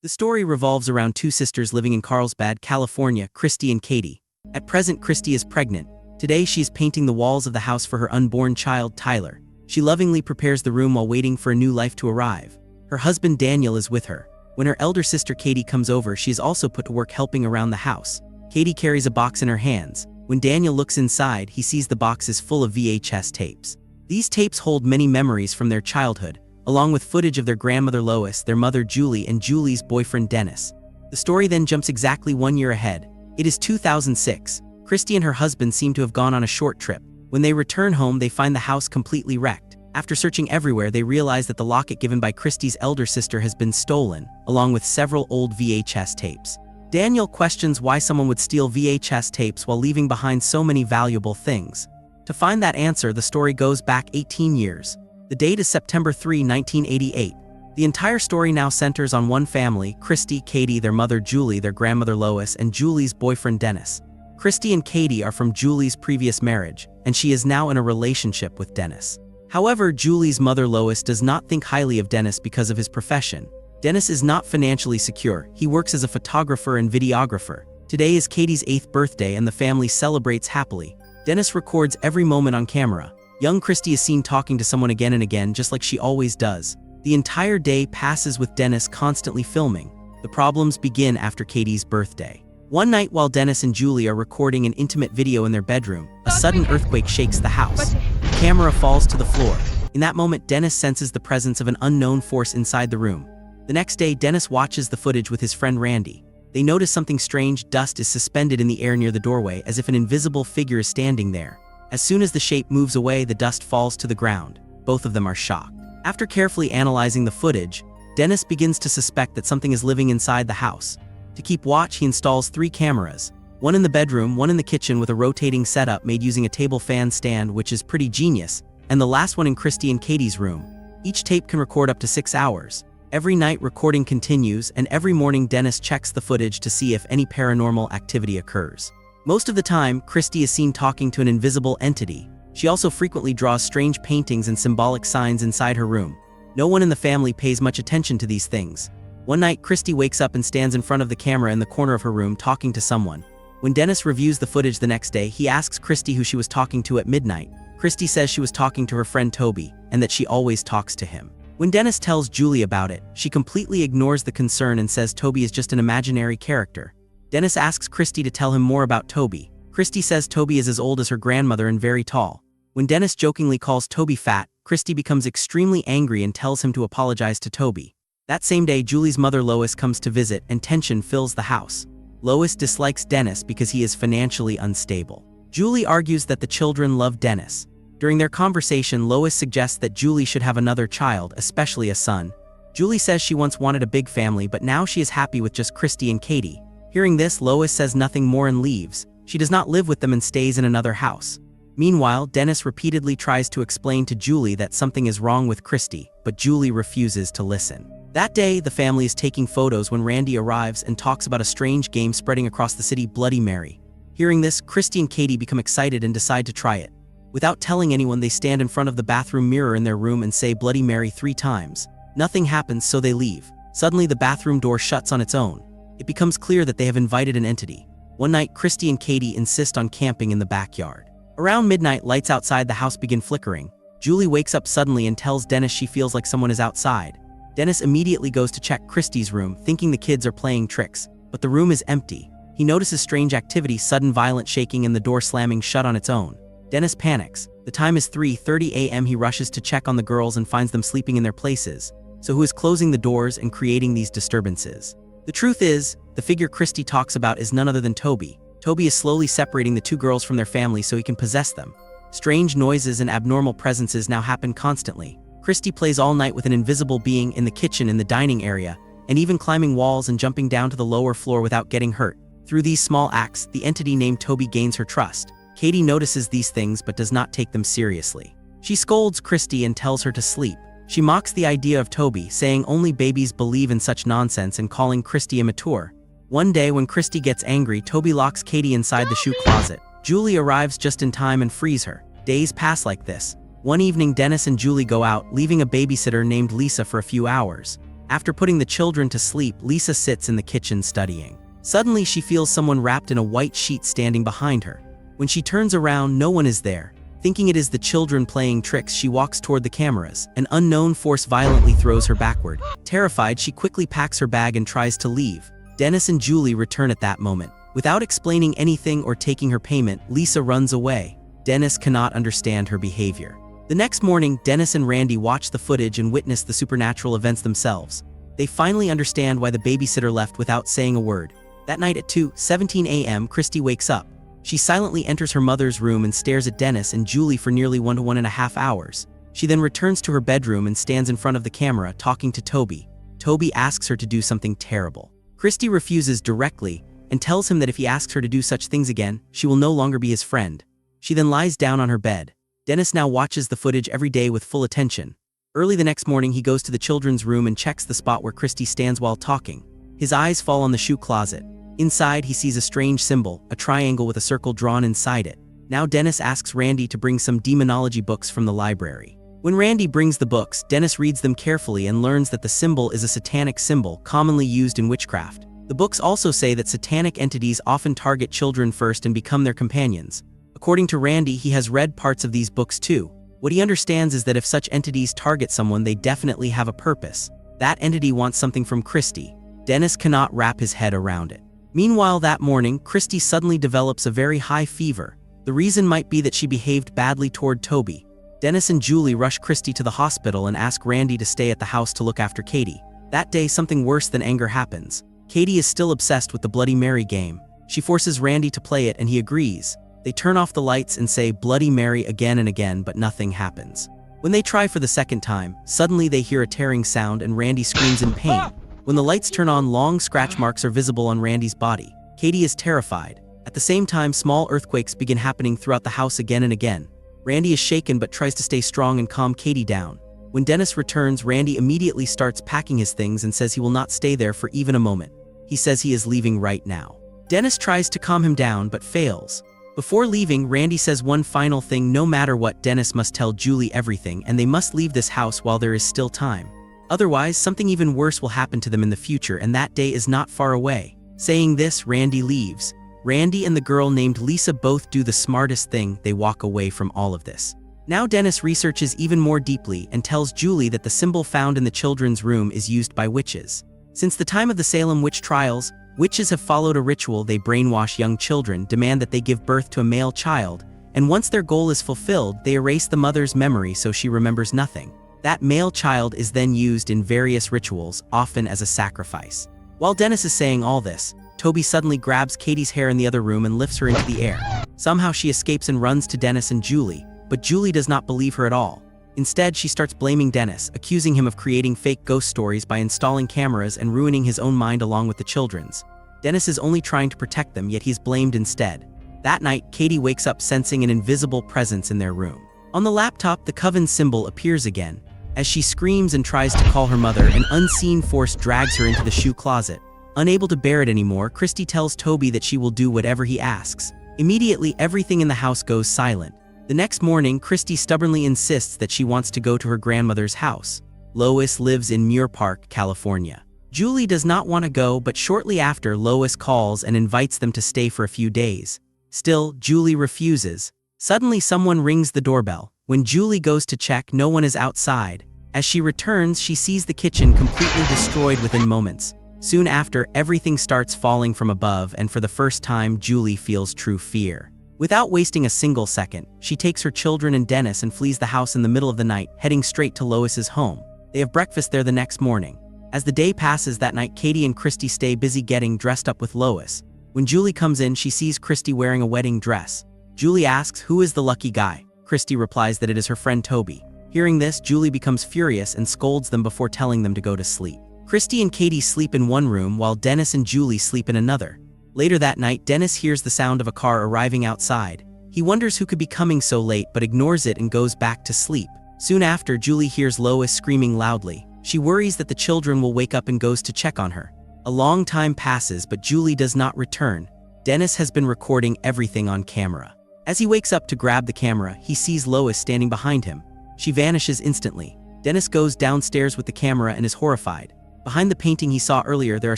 The story revolves around two sisters living in Carlsbad, California, Christy and Katie. At present, Christy is pregnant. Today, she is painting the walls of the house for her unborn child, Tyler. She lovingly prepares the room while waiting for a new life to arrive. Her husband, Daniel, is with her. When her elder sister, Katie, comes over, she is also put to work helping around the house. Katie carries a box in her hands. When Daniel looks inside, he sees the box is full of VHS tapes. These tapes hold many memories from their childhood, along with footage of their grandmother Lois, their mother Julie, and Julie's boyfriend Dennis. The story then jumps exactly 1 year ahead. It is 2006. Christy and her husband seem to have gone on a short trip. When they return home, they find the house completely wrecked. After searching everywhere, they realize that the locket given by Christy's elder sister has been stolen, along with several old VHS tapes. Daniel questions why someone would steal VHS tapes while leaving behind so many valuable things. To find that answer, the story goes back 18 years. The date is September 3, 1988. The entire story now centers on one family: Christy, Katie, their mother Julie, their grandmother Lois, and Julie's boyfriend Dennis. Christy and Katie are from Julie's previous marriage, and she is now in a relationship with Dennis. However, Julie's mother Lois does not think highly of Dennis because of his profession. Dennis is not financially secure. He works as a photographer and videographer. Today is Katie's 8th birthday and the family celebrates happily. Dennis records every moment on camera. Young Christy is seen talking to someone again and again, just like she always does. The entire day passes with Dennis constantly filming. The problems begin after Katie's birthday. One night, while Dennis and Julie are recording an intimate video in their bedroom, a sudden earthquake shakes the house. The camera falls to the floor. In that moment, Dennis senses the presence of an unknown force inside the room. The next day, Dennis watches the footage with his friend Randy. They notice something strange. Dust is suspended in the air near the doorway, as if an invisible figure is standing there. As soon as the shape moves away, the dust falls to the ground. Both of them are shocked. After carefully analyzing the footage, Dennis begins to suspect that something is living inside the house. To keep watch, he installs 3 cameras, one in the bedroom, one in the kitchen with a rotating setup made using a table fan stand, which is pretty genius, and the last one in Christy and Katie's room. Each tape can record up to 6 hours. Every night, recording continues, and every morning Dennis checks the footage to see if any paranormal activity occurs. Most of the time, Christy is seen talking to an invisible entity. She also frequently draws strange paintings and symbolic signs inside her room. No one in the family pays much attention to these things. One night, Christy wakes up and stands in front of the camera in the corner of her room talking to someone. When Dennis reviews the footage the next day, he asks Christy who she was talking to at midnight. Christy says she was talking to her friend Toby, and that she always talks to him. When Dennis tells Julie about it, she completely ignores the concern and says Toby is just an imaginary character. Dennis asks Christy to tell him more about Toby. Christy says Toby is as old as her grandmother and very tall. When Dennis jokingly calls Toby fat, Christy becomes extremely angry and tells him to apologize to Toby. That same day, Julie's mother Lois comes to visit, and tension fills the house. Lois dislikes Dennis because he is financially unstable. Julie argues that the children love Dennis. During their conversation, Lois suggests that Julie should have another child, especially a son. Julie says she once wanted a big family, but now she is happy with just Christy and Katie. Hearing this, Lois says nothing more and leaves. She does not live with them and stays in another house. Meanwhile, Dennis repeatedly tries to explain to Julie that something is wrong with Christy, but Julie refuses to listen. That day, the family is taking photos when Randy arrives and talks about a strange game spreading across the city, Bloody Mary. Hearing this, Christy and Katie become excited and decide to try it. Without telling anyone, they stand in front of the bathroom mirror in their room and say Bloody Mary 3 times. Nothing happens, so they leave. Suddenly, the bathroom door shuts on its own. It becomes clear that they have invited an entity. One night, Christy and Katie insist on camping in the backyard. Around midnight, lights outside the house begin flickering. Julie wakes up suddenly and tells Dennis she feels like someone is outside. Dennis immediately goes to check Christy's room, thinking the kids are playing tricks, but the room is empty. He notices strange activity, sudden violent shaking and the door slamming shut on its own. Dennis panics. The time is 3:30 a.m. He rushes to check on the girls and finds them sleeping in their places. So who is closing the doors and creating these disturbances? The truth is, the figure Christy talks about is none other than Toby. Toby is slowly separating the 2 girls from their family so he can possess them. Strange noises and abnormal presences now happen constantly. Christy plays all night with an invisible being in the kitchen, in the dining area, and even climbing walls and jumping down to the lower floor without getting hurt. Through these small acts, the entity named Toby gains her trust. Katie notices these things but does not take them seriously. She scolds Christy and tells her to sleep. She mocks the idea of Toby, saying only babies believe in such nonsense and calling Christy immature. One day, when Christy gets angry, Toby locks Katie inside the shoe closet. Julie arrives just in time and frees her. Days pass like this. One evening, Dennis and Julie go out, leaving a babysitter named Lisa for a few hours. After putting the children to sleep, Lisa sits in the kitchen studying. Suddenly, she feels someone wrapped in a white sheet standing behind her. When she turns around, no one is there. Thinking it is the children playing tricks, she walks toward the cameras. An unknown force violently throws her backward. Terrified, she quickly packs her bag and tries to leave. Dennis and Julie return at that moment. Without explaining anything or taking her payment, Lisa runs away. Dennis cannot understand her behavior. The next morning, Dennis and Randy watch the footage and witness the supernatural events themselves. They finally understand why the babysitter left without saying a word. That night at 2:17 a.m., Christy wakes up. She silently enters her mother's room and stares at Dennis and Julie for nearly 1 to 1.5 hours. She then returns to her bedroom and stands in front of the camera talking to Toby. Toby asks her to do something terrible. Christy refuses directly and tells him that if he asks her to do such things again, she will no longer be his friend. She then lies down on her bed. Dennis now watches the footage every day with full attention. Early the next morning, he goes to the children's room and checks the spot where Christy stands while talking. His eyes fall on the shoe closet. Inside, he sees a strange symbol, a triangle with a circle drawn inside it. Now Dennis asks Randy to bring some demonology books from the library. When Randy brings the books, Dennis reads them carefully and learns that the symbol is a satanic symbol commonly used in witchcraft. The books also say that satanic entities often target children first and become their companions. According to Randy, he has read parts of these books too. What he understands is that if such entities target someone, they definitely have a purpose. That entity wants something from Christy. Dennis cannot wrap his head around it. Meanwhile, that morning, Christy suddenly develops a very high fever. The reason might be that she behaved badly toward Toby. Dennis and Julie rush Christy to the hospital and ask Randy to stay at the house to look after Katie. That day, something worse than anger happens. Katie is still obsessed with the Bloody Mary game. She forces Randy to play it and he agrees. They turn off the lights and say Bloody Mary again and again, but nothing happens. When they try for the second time, suddenly they hear a tearing sound and Randy screams in pain. When the lights turn on, long scratch marks are visible on Randy's body. Katie is terrified. At the same time, small earthquakes begin happening throughout the house again and again. Randy is shaken but tries to stay strong and calm Katie down. When Dennis returns, Randy immediately starts packing his things and says he will not stay there for even a moment. He says he is leaving right now. Dennis tries to calm him down but fails. Before leaving, Randy says one final thing: no matter what, Dennis must tell Julie everything and they must leave this house while there is still time. Otherwise, something even worse will happen to them in the future, and that day is not far away. Saying this, Randy leaves. Randy and the girl named Lisa both do the smartest thing: they walk away from all of this. Now Dennis researches even more deeply and tells Julie that the symbol found in the children's room is used by witches. Since the time of the Salem witch trials, witches have followed a ritual. They brainwash young children, demand that they give birth to a male child, and once their goal is fulfilled, they erase the mother's memory so she remembers nothing. That male child is then used in various rituals, often as a sacrifice. While Dennis is saying all this, Toby suddenly grabs Katie's hair in the other room and lifts her into the air. Somehow she escapes and runs to Dennis and Julie, but Julie does not believe her at all. Instead, she starts blaming Dennis, accusing him of creating fake ghost stories by installing cameras and ruining his own mind along with the children's. Dennis is only trying to protect them, yet he's blamed instead. That night, Katie wakes up sensing an invisible presence in their room. On the laptop, the coven symbol appears again. As she screams and tries to call her mother, an unseen force drags her into the shoe closet. Unable to bear it anymore, Christy tells Toby that she will do whatever he asks. Immediately, everything in the house goes silent. The next morning, Christy stubbornly insists that she wants to go to her grandmother's house. Lois lives in Muir Park, California. Julie does not want to go, but shortly after, Lois calls and invites them to stay for a few days. Still, Julie refuses. Suddenly, someone rings the doorbell. When Julie goes to check, no one is outside. As she returns, she sees the kitchen completely destroyed within moments. Soon after, everything starts falling from above, and for the first time, Julie feels true fear. Without wasting a single second, she takes her children and Dennis and flees the house in the middle of the night, heading straight to Lois's home. They have breakfast there the next morning. As the day passes that night, Katie and Christy stay busy getting dressed up with Lois. When Julie comes in, she sees Christy wearing a wedding dress. Julie asks, "Who is the lucky guy?" Christy replies that it is her friend Toby. Hearing this, Julie becomes furious and scolds them before telling them to go to sleep. Christy and Katie sleep in one room while Dennis and Julie sleep in another. Later that night, Dennis hears the sound of a car arriving outside. He wonders who could be coming so late but ignores it and goes back to sleep. Soon after, Julie hears Lois screaming loudly. She worries that the children will wake up and goes to check on her. A long time passes, but Julie does not return. Dennis has been recording everything on camera. As he wakes up to grab the camera, he sees Lois standing behind him. She vanishes instantly. Dennis goes downstairs with the camera and is horrified. Behind the painting he saw earlier there are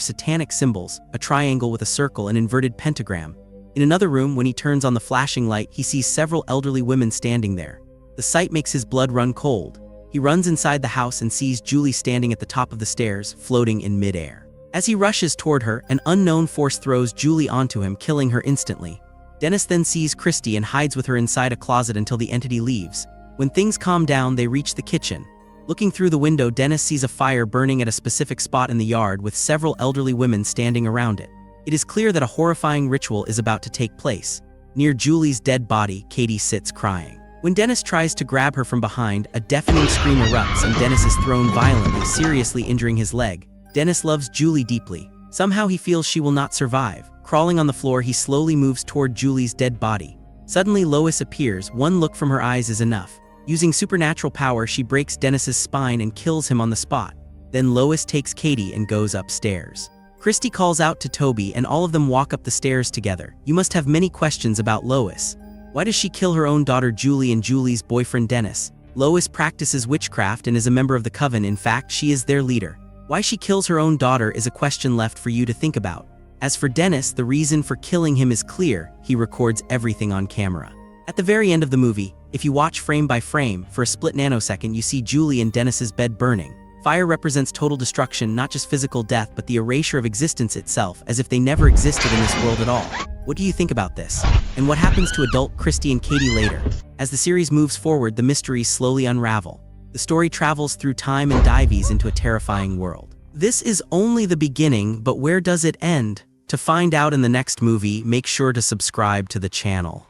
satanic symbols, a triangle with a circle and inverted pentagram. In another room, when he turns on the flashing light, he sees several elderly women standing there. The sight makes his blood run cold. He runs inside the house and sees Julie standing at the top of the stairs, floating in midair. As he rushes toward her, an unknown force throws Julie onto him, killing her instantly. Dennis then sees Christy and hides with her inside a closet until the entity leaves. When things calm down, they reach the kitchen. Looking through the window, Dennis sees a fire burning at a specific spot in the yard with several elderly women standing around it. It is clear that a horrifying ritual is about to take place. Near Julie's dead body, Katie sits crying. When Dennis tries to grab her from behind, a deafening scream erupts and Dennis is thrown violently, seriously injuring his leg. Dennis loves Julie deeply. Somehow he feels she will not survive. Crawling on the floor, he slowly moves toward Julie's dead body. Suddenly Lois appears. One look from her eyes is enough. Using supernatural power, she breaks Dennis's spine and kills him on the spot. Then Lois takes Katie and goes upstairs. Christy calls out to Toby and all of them walk up the stairs together. You must have many questions about Lois. Why does she kill her own daughter Julie and Julie's boyfriend Dennis? Lois practices witchcraft and is a member of the coven. In fact, she is their leader. Why she kills her own daughter is a question left for you to think about. As for Dennis, the reason for killing him is clear. He records everything on camera. At the very end of the movie, if you watch frame by frame, for a split nanosecond you see Julie and Dennis's bed burning. Fire represents total destruction, not just physical death but the erasure of existence itself, as if they never existed in this world at all. What do you think about this? And what happens to adult Christy and Katie later? As the series moves forward, the mysteries slowly unravel. The story travels through time and dives into a terrifying world. This is only the beginning, but where does it end? To find out in the next movie, make sure to subscribe to the channel.